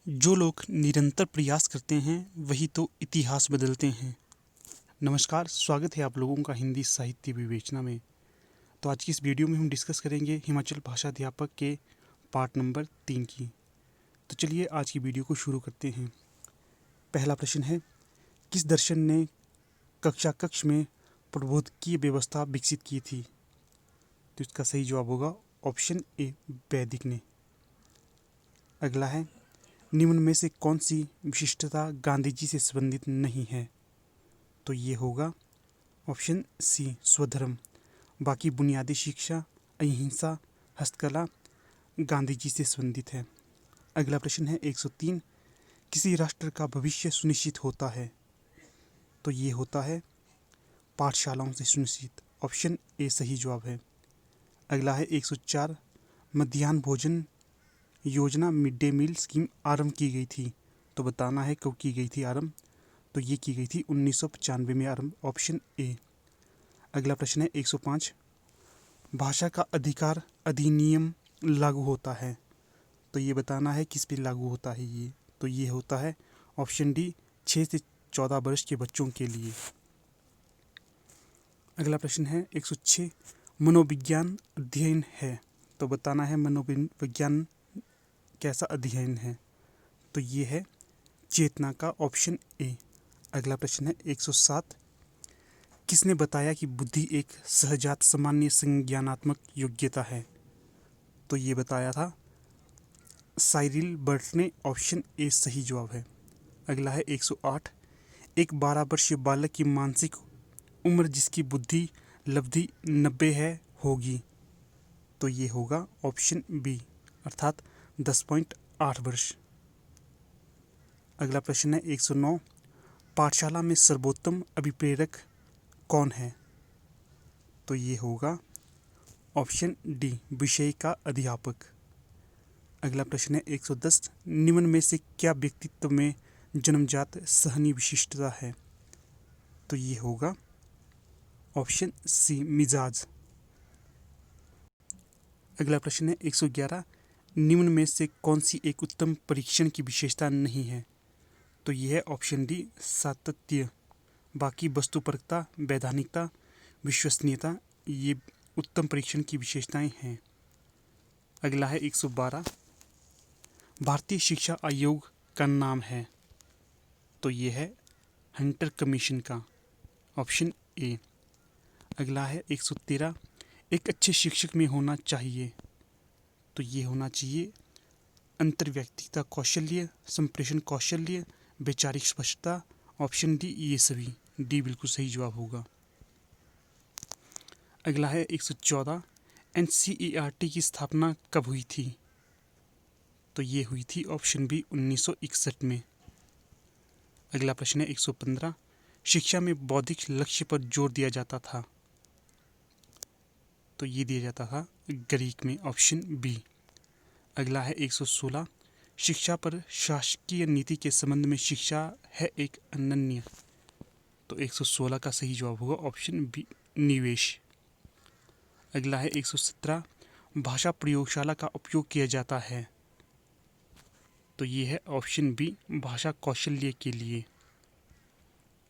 जो लोग निरंतर प्रयास करते हैं वही तो इतिहास बदलते हैं। नमस्कार, स्वागत है आप लोगों का हिंदी साहित्य विवेचना में। तो आज की इस वीडियो में हम डिस्कस करेंगे हिमाचल भाषा अध्यापक के पार्ट नंबर 3 की। तो चलिए आज की वीडियो को शुरू करते हैं। पहला प्रश्न है, किस दर्शन ने कक्षा कक्ष में प्रबोधकीय व्यवस्था विकसित की थी? तो इसका सही जवाब होगा ऑप्शन ए, वैदिक ने। अगला है, निम्न में से कौन सी विशिष्टता गांधी जी से संबंधित नहीं है? तो ये होगा ऑप्शन सी, स्वधर्म। बाकी बुनियादी शिक्षा, अहिंसा, हस्तकला गांधी जी से संबंधित है। अगला प्रश्न है 103, किसी राष्ट्र का भविष्य सुनिश्चित होता है? तो ये होता है पाठशालाओं से सुनिश्चित। ऑप्शन ए सही जवाब है। अगला है 104, मध्याह्न भोजन योजना मिड डे मील स्कीम आरंभ की गई थी। तो बताना है कब की गई थी आरंभ। तो ये की गई थी 1995 में आरंभ। Option A. अगला प्रश्न है 105, भाषा का अधिकार अधिनियम लागू होता है? तो ये बताना है किस पे लागू होता है ये। तो ये होता है ऑप्शन डी, 6 से 14 वर्ष के बच्चों के लिए। अगला प्रश्न है 106, मनोविज्ञान अध्ययन है? तो बताना है मनोविज्ञान कैसा अध्ययन है। तो ये है चेतना का। Option A. अगला प्रश्न है 107, किसने बताया कि बुद्धि एक सहजात सामान्य संज्ञानात्मक योग्यता है? तो ये बताया था साइरिल बर्ट ने। ऑप्शन ए सही जवाब है। अगला है 108, एक 12 वर्षीय बालक की मानसिक उम्र जिसकी बुद्धि लब्धि 90 है होगी? तो ये होगा ऑप्शन बी, अर्थात 10.8 वर्ष। अगला प्रश्न है 109, पाठशाला में सर्वोत्तम अभिप्रेरक कौन है? तो ये होगा ऑप्शन डी, विषय का अध्यापक। अगला प्रश्न है 110, निम्न में से क्या व्यक्तित्व में जन्मजात सहनीय विशिष्टता है? तो ये होगा ऑप्शन सी, मिजाज। अगला प्रश्न है 111, निम्न में से कौन सी एक उत्तम परीक्षण की विशेषता नहीं है? तो ये है ऑप्शन डी, सातत्य। बाकी वस्तुपरकता, वैधानिकता, विश्वसनीयता ये उत्तम परीक्षण की विशेषताएं हैं। अगला है 112, भारतीय शिक्षा आयोग का नाम है? तो ये है हंटर कमीशन का। Option A. अगला है 113, एक अच्छे शिक्षक में होना चाहिए? तो ये होना चाहिए अंतर्व्यक्तिगत कौशल्य, संप्रेषण कौशल्य, वैचारिक स्पष्टता। ऑप्शन डी ये सभी। डी बिल्कुल सही जवाब होगा। अगला है 114, एनसीईआरटी की स्थापना कब हुई थी? तो ये हुई थी ऑप्शन बी, 1961 में। अगला प्रश्न है 115, शिक्षा में बौद्धिक लक्ष्य पर जोर दिया जाता था? तो ये दिया जाता था ग्रीक में। Option B. अगला है 116, शिक्षा पर शासकीय नीति के संबंध में शिक्षा है एक अनन्य? तो 116 का सही जवाब होगा ऑप्शन बी, निवेश। अगला है 117, भाषा प्रयोगशाला का उपयोग किया जाता है? तो ये है ऑप्शन बी, भाषा कौशल्य के लिए।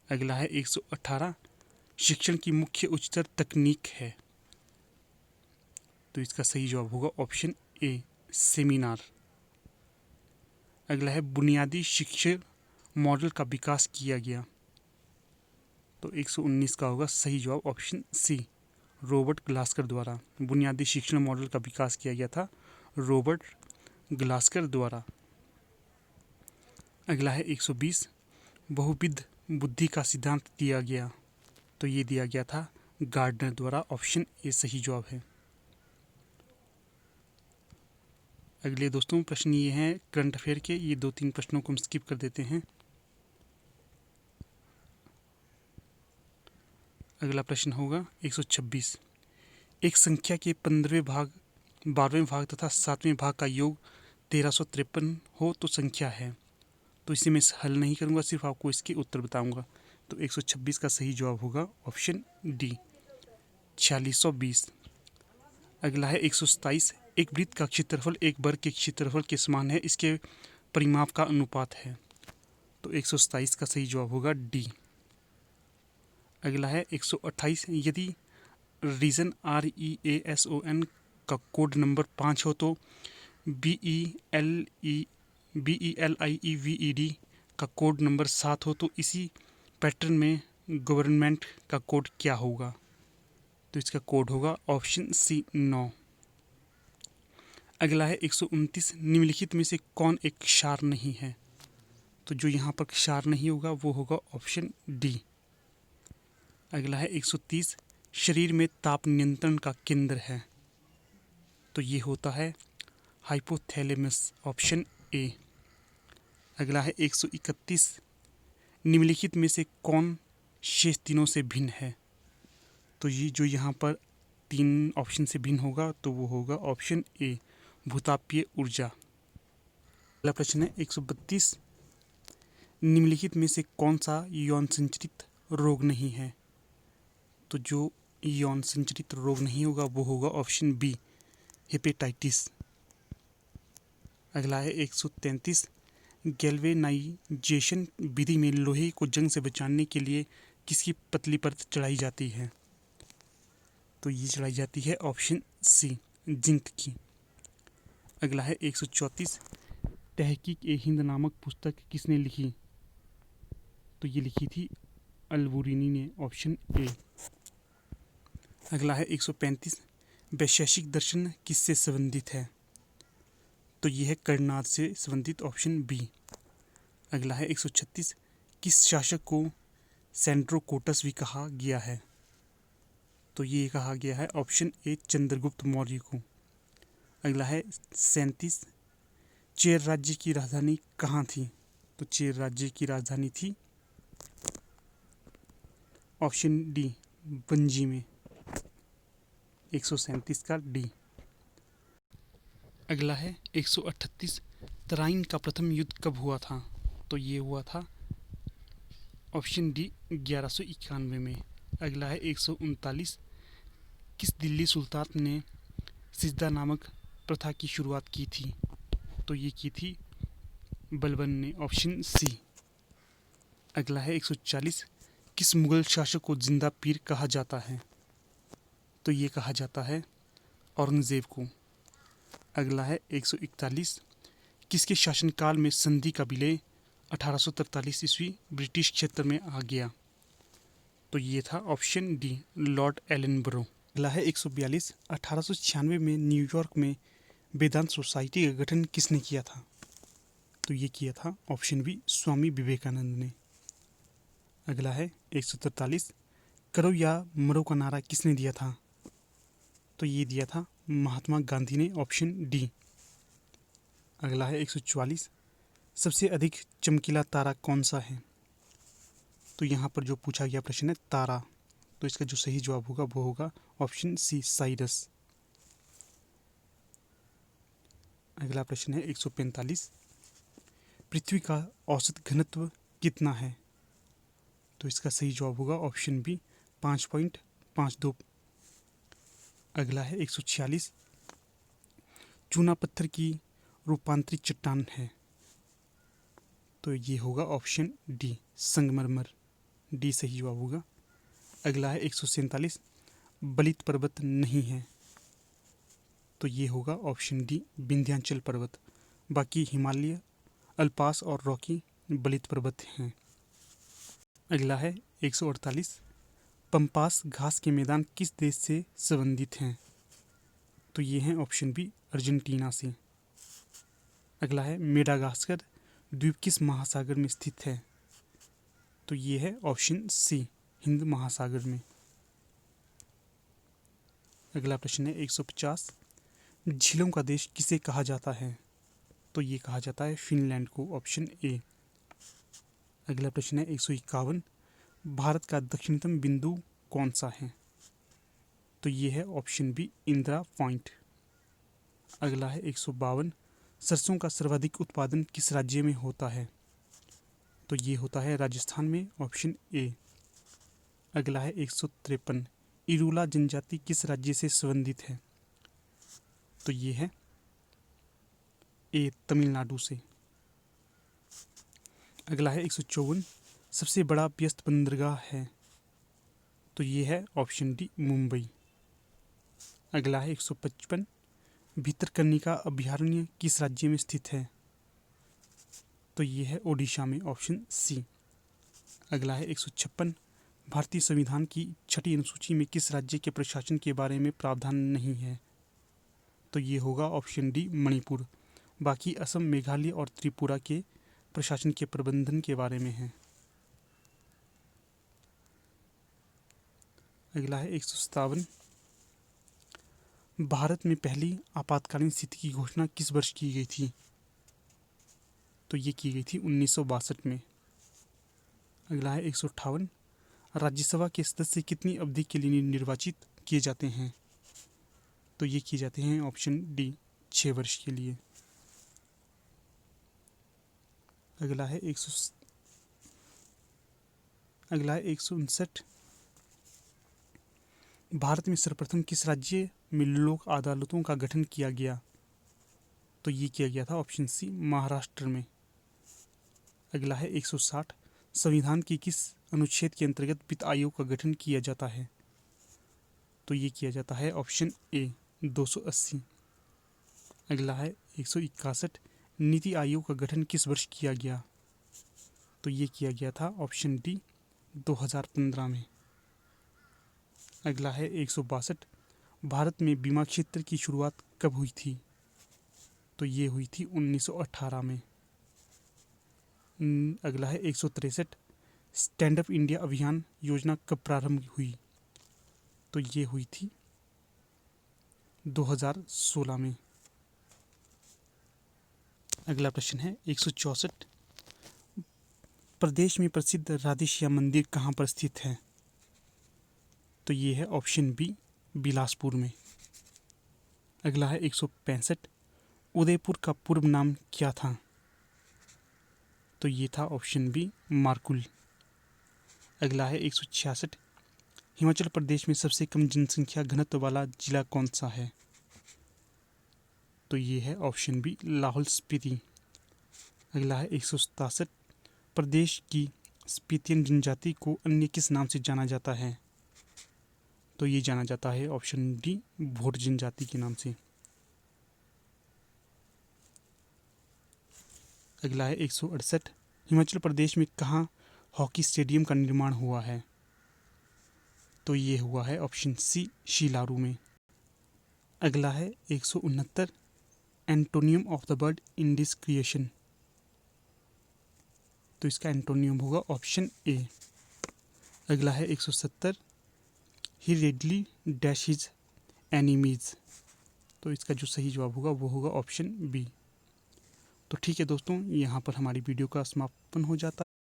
अगला है 118, शिक्षण की मुख्य उच्चतर तकनीक है? तो इसका सही जवाब होगा ऑप्शन ए, सेमिनार। अगला है बुनियादी शिक्षण मॉडल का विकास किया गया? तो 119 का होगा सही जवाब ऑप्शन सी, रॉबर्ट ग्लास्कर द्वारा। बुनियादी शिक्षण मॉडल का विकास किया गया था रॉबर्ट ग्लास्कर द्वारा। अगला है 120, बहुविध बुद्धि का सिद्धांत दिया गया? तो ये दिया गया था गार्डनर द्वारा। ऑप्शन ए सही जवाब है। अगले दोस्तों प्रश्न ये हैं करंट अफेयर के। ये 2-3 प्रश्नों को हम स्किप कर देते हैं। अगला प्रश्न होगा 126, एक संख्या के 15वें भाग, 12वें भाग तथा 7वें भाग का योग 1353 हो तो संख्या है? तो इसे मैं हल नहीं करूँगा, सिर्फ आपको इसके उत्तर बताऊँगा। तो 126 का सही जवाब होगा ऑप्शन डी, 4620। अगला है 127, एक वृत्त का क्षेत्रफल एक वर्ग के क्षेत्रफल के समान है, इसके परिमाप का अनुपात है। तो 127 का सही जवाब होगा डी। अगला है 128, यदि रीजन REASON का कोड नंबर 5 हो तो BELIEVED का कोड नंबर 7 हो तो इसी पैटर्न में गवर्नमेंट का कोड क्या होगा? तो इसका कोड होगा ऑप्शन सी 9। अगला है 129, निम्नलिखित में से कौन एक क्षार नहीं है? तो जो यहाँ पर क्षार नहीं होगा वो होगा ऑप्शन डी। अगला है 130, शरीर में ताप नियंत्रण का केंद्र है। तो ये होता है हाइपोथैलेमस, ऑप्शन ए। अगला है 131, निम्नलिखित में से कौन शेष तीनों से भिन्न है? तो ये जो यहाँ पर 3 ऑप्शन से भिन्न होगा तो वो होगा ऑप्शन ए, भूतापीय ऊर्जा। अगला प्रश्न है 132, निम्नलिखित में से कौन सा यौन संचरित रोग नहीं है? तो जो यौन संचरित रोग नहीं होगा वो होगा ऑप्शन बी, हेपेटाइटिस। अगला है 133, गैल्वेनाइजेशन विधि में लोहे को जंग से बचाने के लिए किसकी पतली परत चढ़ाई जाती है? तो ये चढ़ाई जाती है ऑप्शन सी, जिंक की। अगला है 134, तहकीक-ए-हिंद नामक पुस्तक किसने लिखी? तो ये लिखी थी अल-बुरीनी ने, ऑप्शन ए। अगला है 135, वैशेषिक दर्शन किससे संबंधित है? तो ये है कर्नाड से संबंधित, ऑप्शन बी। अगला है 136, किस शासक को सेंड्रोकोटस भी कहा गया है? तो ये कहा गया है ऑप्शन ए, चंद्रगुप्त मौर्य को। अगला है 37, चेर राज्य की राजधानी कहाँ थी? तो चेर राज्य की राजधानी थी ऑप्शन डी, वंजी में। 137 का डी। अगला है 138, तराइन का प्रथम युद्ध कब हुआ था? तो ये हुआ था ऑप्शन डी, 1191 में। अगला है 139, किस दिल्ली सुल्तान ने सिजदा नामक प्रथा की शुरुआत की थी? तो ये की थी बलबन ने, ऑप्शन सी। अगला है 140, किस मुगल शासक को जिंदा पीर कहा जाता है? तो ये कहा जाता है औरंगजेब को। अगला है 141, किसके शासनकाल में संधि का विलय 1843 ईस्वी ब्रिटिश क्षेत्र में आ गया? तो ये था ऑप्शन डी, लॉर्ड एलनब्रो। अगला है 142, 1896 में न्यूयॉर्क में वेदांत सोसाइटी का गठन किसने किया था? तो ये किया था ऑप्शन बी, स्वामी विवेकानंद ने। अगला है 143, करो या मरो का नारा किसने दिया था? तो ये दिया था महात्मा गांधी ने, ऑप्शन डी। अगला है 144, सबसे अधिक चमकीला तारा कौन सा है? तो यहाँ पर जो पूछा गया प्रश्न है तारा, तो इसका जो सही जवाब होगा वो होगा ऑप्शन सी, साइरस। अगला प्रश्न है 145, पृथ्वी का औसत घनत्व कितना है? तो इसका सही जवाब होगा ऑप्शन बी, 5.52। अगला है 146, चूना पत्थर की रूपांतरित चट्टान है? तो ये होगा ऑप्शन डी, संगमरमर। डी सही जवाब होगा। अगला है 147, बलित पर्वत नहीं है? तो ये होगा ऑप्शन डी, विंध्याचल पर्वत। बाकी हिमालय, अल्पास और रॉकी बलित पर्वत हैं। अगला है 148, पंपास घास के मैदान किस देश से संबंधित हैं? तो ये हैं ऑप्शन बी, अर्जेंटीना से। अगला है मेडागास्कर द्वीप किस महासागर में स्थित है? तो ये है ऑप्शन सी, हिंद महासागर में। अगला प्रश्न है 150, झीलों का देश किसे कहा जाता है? तो ये कहा जाता है फिनलैंड को, ऑप्शन ए। अगला प्रश्न है 151, भारत का दक्षिणतम बिंदु कौन सा है? तो ये है ऑप्शन बी, इंदिरा पॉइंट। अगला है 152, सरसों का सर्वाधिक उत्पादन किस राज्य में होता है? तो ये होता है राजस्थान में, ऑप्शन ए। अगला है 153, इरूला जनजाति किस राज्य से संबंधित है? तो ये है ए, तमिलनाडु से। अगला है 154, सबसे बड़ा व्यस्त बंदरगाह है। तो ये है ऑप्शन डी मुंबई। अगला है 155, भितरकनिका अभयारण्य किस राज्य में स्थित है। तो ये है ओडिशा में, ऑप्शन सी। अगला है 156, भारतीय संविधान की 6ठी अनुसूची में किस राज्य के प्रशासन के बारे में प्रावधान नहीं है। तो ये होगा ऑप्शन डी मणिपुर। बाकी असम, मेघालय और त्रिपुरा के प्रशासन के प्रबंधन के बारे में है। अगला है 157, भारत में पहली आपातकालीन स्थिति की घोषणा किस वर्ष की गई थी। तो ये की गई थी 1962 में। अगला है 158, राज्यसभा के सदस्य कितनी अवधि के लिए निर्वाचित किए जाते हैं। तो ये किए जाते हैं ऑप्शन डी 6 वर्ष के लिए। अगला है 159, भारत में सर्वप्रथम किस राज्य में लोक अदालतों का गठन किया गया। तो ये किया गया था ऑप्शन सी महाराष्ट्र में। अगला है 160, संविधान के किस अनुच्छेद के अंतर्गत वित्त आयोग का गठन किया जाता है। तो ये किया जाता है ऑप्शन ए 280। अगला है 161, नीति आयोग का गठन किस वर्ष किया गया। तो ये किया गया था ऑप्शन डी 2015 में। अगला है 162, भारत में बीमा क्षेत्र की शुरुआत कब हुई थी। तो ये हुई थी 1918 में। अगला है 163, स्टैंड अप इंडिया अभियान योजना कब प्रारंभ हुई। तो ये हुई थी 2016 में। अगला प्रश्न है 164, प्रदेश में प्रसिद्ध राधेश्याम मंदिर कहाँ पर स्थित है। तो ये है ऑप्शन बी बिलासपुर में। अगला है 165, उदयपुर का पूर्व नाम क्या था। तो ये था ऑप्शन बी मारकुल। अगला है 166, हिमाचल प्रदेश में सबसे कम जनसंख्या घनत्व वाला जिला कौन सा है। तो ये है ऑप्शन बी लाहौल स्पीति। अगला है 167, प्रदेश की स्पीतियन जनजाति को अन्य किस नाम से जाना जाता है। तो ये जाना जाता है ऑप्शन डी भोट जनजाति के नाम से। अगला है 168, हिमाचल प्रदेश में कहाँ हॉकी स्टेडियम का निर्माण हुआ है। तो ये हुआ है ऑप्शन सी शिलारू में। अगला है 169, antonym of the word in this creation. तो इसका एंटोनियम होगा ऑप्शन ए। अगला है 170, ही रेडली डैश हिज एनिमीज। तो इसका जो सही जवाब होगा वो होगा ऑप्शन बी। तो ठीक है दोस्तों, यहाँ पर हमारी वीडियो का समापन हो जाता है।